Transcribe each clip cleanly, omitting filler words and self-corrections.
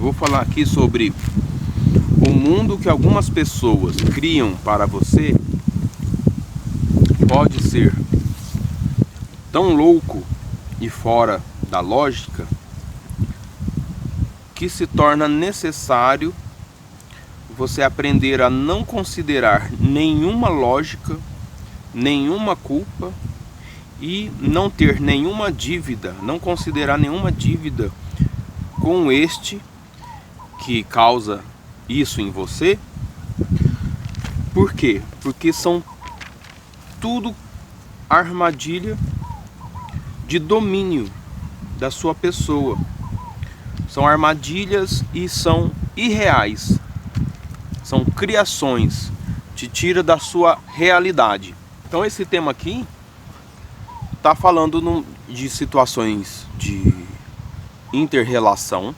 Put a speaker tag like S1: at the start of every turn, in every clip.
S1: vou falar aqui sobre o mundo que algumas pessoas criam para você. Pode ser tão louco e fora da lógica que se torna necessário você aprender a não considerar nenhuma lógica, nenhuma culpa e não ter nenhuma dívida, não considerar nenhuma dívida com este que causa isso em você. Por quê? Porque são tudo armadilha de domínio da sua pessoa. São armadilhas e são irreais. São criações, te tira da sua realidade. Então esse tema aqui está falando de situações de inter-relação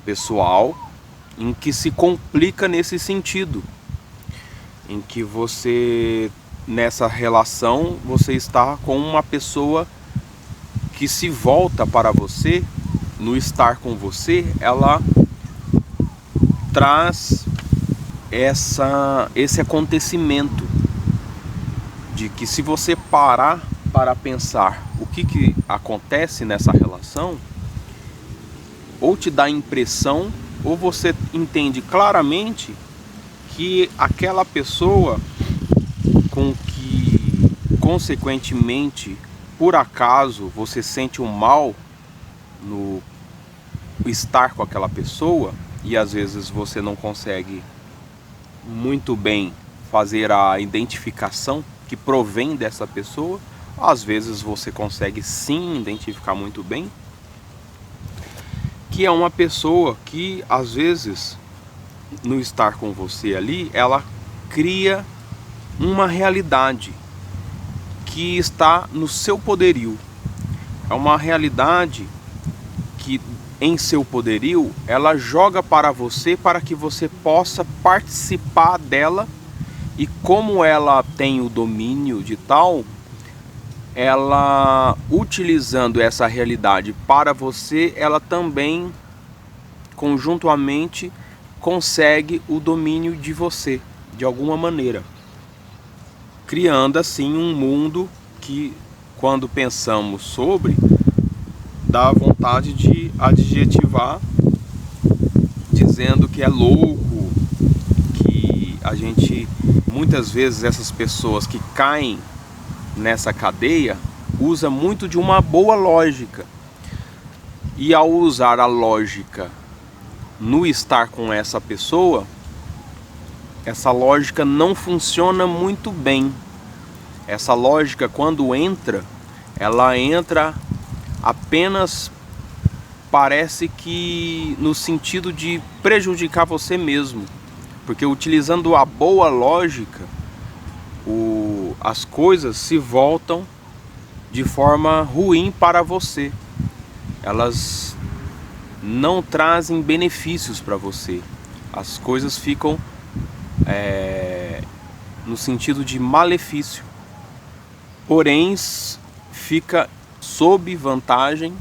S1: pessoal em que se complica nesse sentido, em que você, nessa relação, você está com uma pessoa que se volta para você, no estar com você, ela traz esse acontecimento de que se você parar para pensar o que acontece nessa relação, ou te dá a impressão, ou você entende claramente que aquela pessoa com que, consequentemente, por acaso, você sente um mal no estar com aquela pessoa, e às vezes você não consegue muito bem fazer a identificação que provém dessa pessoa. Às vezes você consegue sim identificar muito bem que é uma pessoa que às vezes no estar com você ali, ela cria uma realidade que está no seu poderio. É uma realidade que em seu poderio ela joga para você para que você possa participar dela, e como ela tem o domínio de tal, ela, utilizando essa realidade para você, ela também conjuntamente consegue o domínio de você de alguma maneira, criando assim um mundo que, quando pensamos sobre, dá vontade de adjetivar, dizendo que é louco, que a gente, muitas vezes essas pessoas que caem nessa cadeia, usa muito de uma boa lógica, e ao usar a lógica no estar com essa pessoa, essa lógica não funciona muito bem. Essa lógica, quando entra, ela entra apenas, parece que no sentido de prejudicar você mesmo, porque utilizando a boa lógica, as coisas se voltam de forma ruim para você. Elas não trazem benefícios para você. As coisas ficam no sentido de malefício. Porém, fica sob vantagem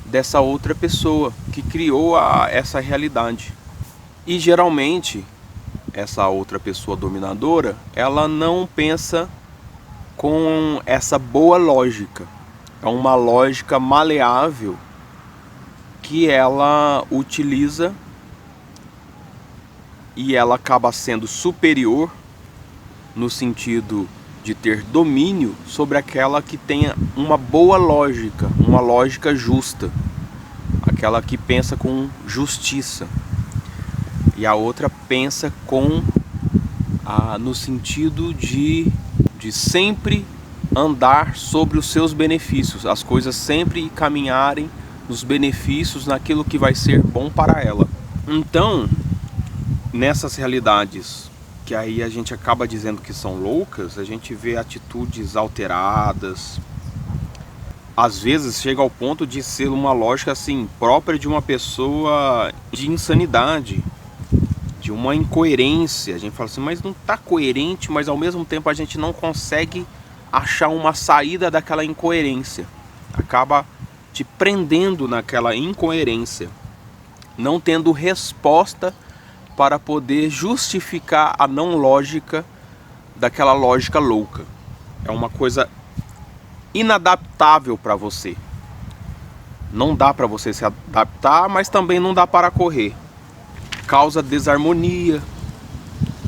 S1: dessa outra pessoa que criou essa realidade. E geralmente essa outra pessoa dominadora, ela não pensa com essa boa lógica. É uma lógica maleável que ela utiliza, e ela acaba sendo superior no sentido de ter domínio sobre aquela que tenha uma boa lógica, uma lógica justa, aquela que pensa com justiça, e a outra pensa no sentido de sempre andar sobre os seus benefícios, as coisas sempre caminharem nos benefícios, naquilo que vai ser bom para ela. Então, nessas realidades que aí a gente acaba dizendo que são loucas, a gente vê atitudes alteradas, às vezes chega ao ponto de ser uma lógica assim própria de uma pessoa de insanidade, de uma incoerência. A gente fala assim, mas não está coerente, mas ao mesmo tempo a gente não consegue achar uma saída daquela incoerência, acaba te prendendo naquela incoerência. não tendo resposta para poder justificar a não lógica daquela lógica louca. É uma coisa inadaptável para você. Não dá para você se adaptar, mas também não dá para correr. Causa desarmonia.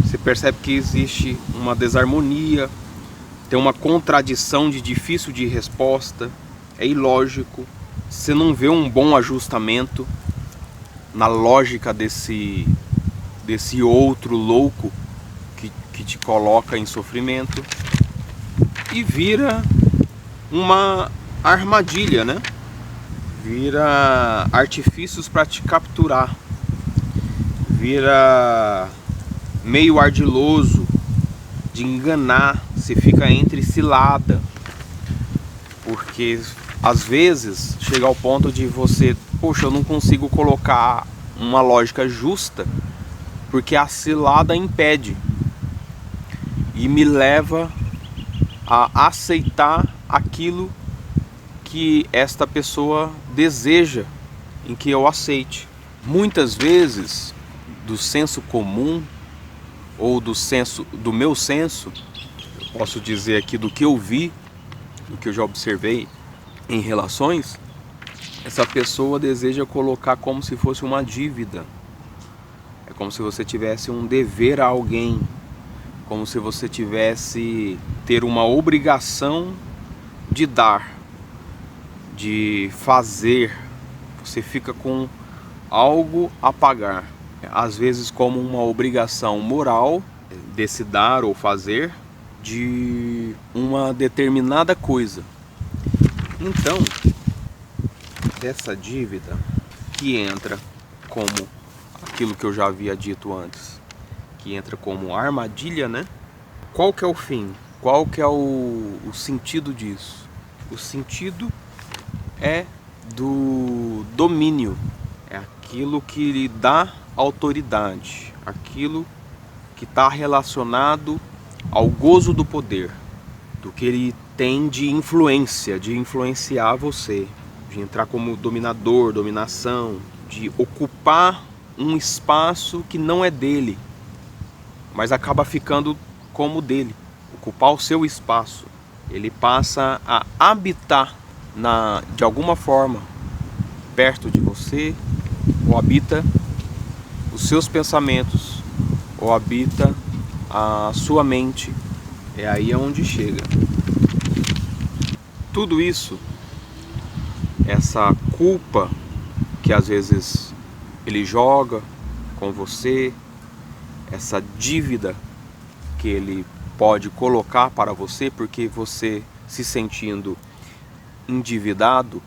S1: Você percebe que existe uma desarmonia, tem uma contradição de difícil de resposta, é ilógico. Você não vê um bom ajustamento na lógica desse outro louco que te coloca em sofrimento, e vira uma armadilha, né? Vira artifícios para te capturar, vira meio ardiloso de enganar. Você fica entre cilada, porque às vezes chega ao ponto de você, poxa, eu não consigo colocar uma lógica justa porque a cilada impede e me leva a aceitar aquilo que esta pessoa deseja em que eu aceite. Muitas vezes, do senso comum ou do meu senso, eu posso dizer aqui do que eu vi, do que eu já observei em relações, essa pessoa deseja colocar como se fosse uma dívida. É como se você tivesse um dever a alguém, como se você tivesse ter uma obrigação de dar, de fazer. Você fica com algo a pagar, às vezes como uma obrigação moral desse dar ou fazer de uma determinada coisa. Então, essa dívida que entra como aquilo que eu já havia dito antes, que entra como armadilha, né? Qual que é o fim? Qual que é o sentido disso? O sentido é do domínio, é aquilo que lhe dá autoridade, aquilo que está relacionado ao gozo do poder, do que ele tem de influência, de influenciar você, de entrar como dominador, dominação, de ocupar um espaço que não é dele, mas acaba ficando como dele, ocupar o seu espaço. Ele passa a habitar de alguma forma perto de você, ou habita os seus pensamentos, ou habita a sua mente. É aí onde chega. Tudo isso, essa culpa que às vezes ele joga com você, essa dívida que ele pode colocar para você, porque você se sentindo endividado,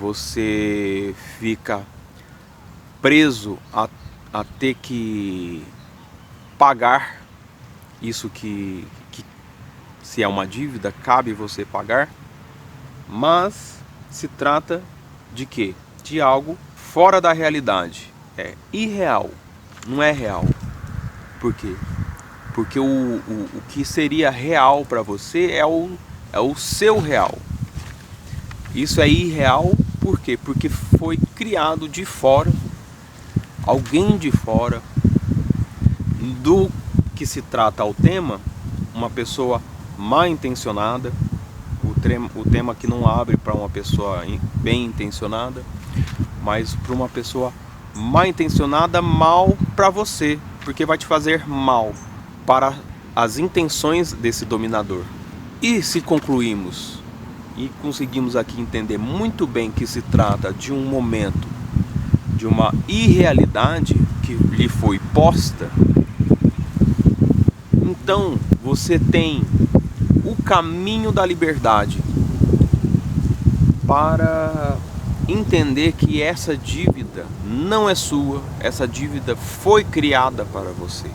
S1: você fica preso a ter que pagar isso que se é uma dívida, cabe você pagar, mas se trata de quê? De algo fora da realidade, é irreal, não é real. Por quê? Porque o que seria real para você é o seu real. Isso é irreal por quê? Porque foi criado de fora, alguém de fora. Do que se trata ao tema, uma pessoa mal intencionada, o tema que não abre para uma pessoa bem intencionada, mas para uma pessoa mal intencionada, mal para você, porque vai te fazer mal para as intenções desse dominador. E se concluímos e conseguimos aqui entender muito bem que se trata de um momento, de uma irrealidade que lhe foi posta, então você tem o caminho da liberdade para entender que essa dívida não é sua, essa dívida foi criada para você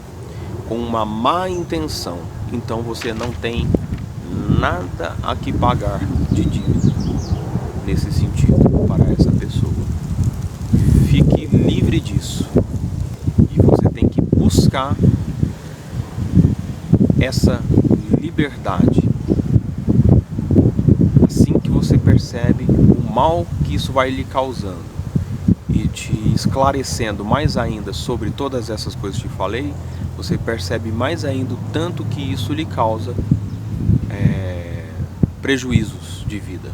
S1: com uma má intenção. Então você não tem nada a que pagar de dívida nesse sentido para essa pessoa. Fique livre disso. E você tem que buscar essa liberdade. Assim que você percebe o mal que isso vai lhe causando, e e te esclarecendo mais ainda sobre todas essas coisas que te falei, você percebe mais ainda o tanto que isso lhe causa prejuízos de vida.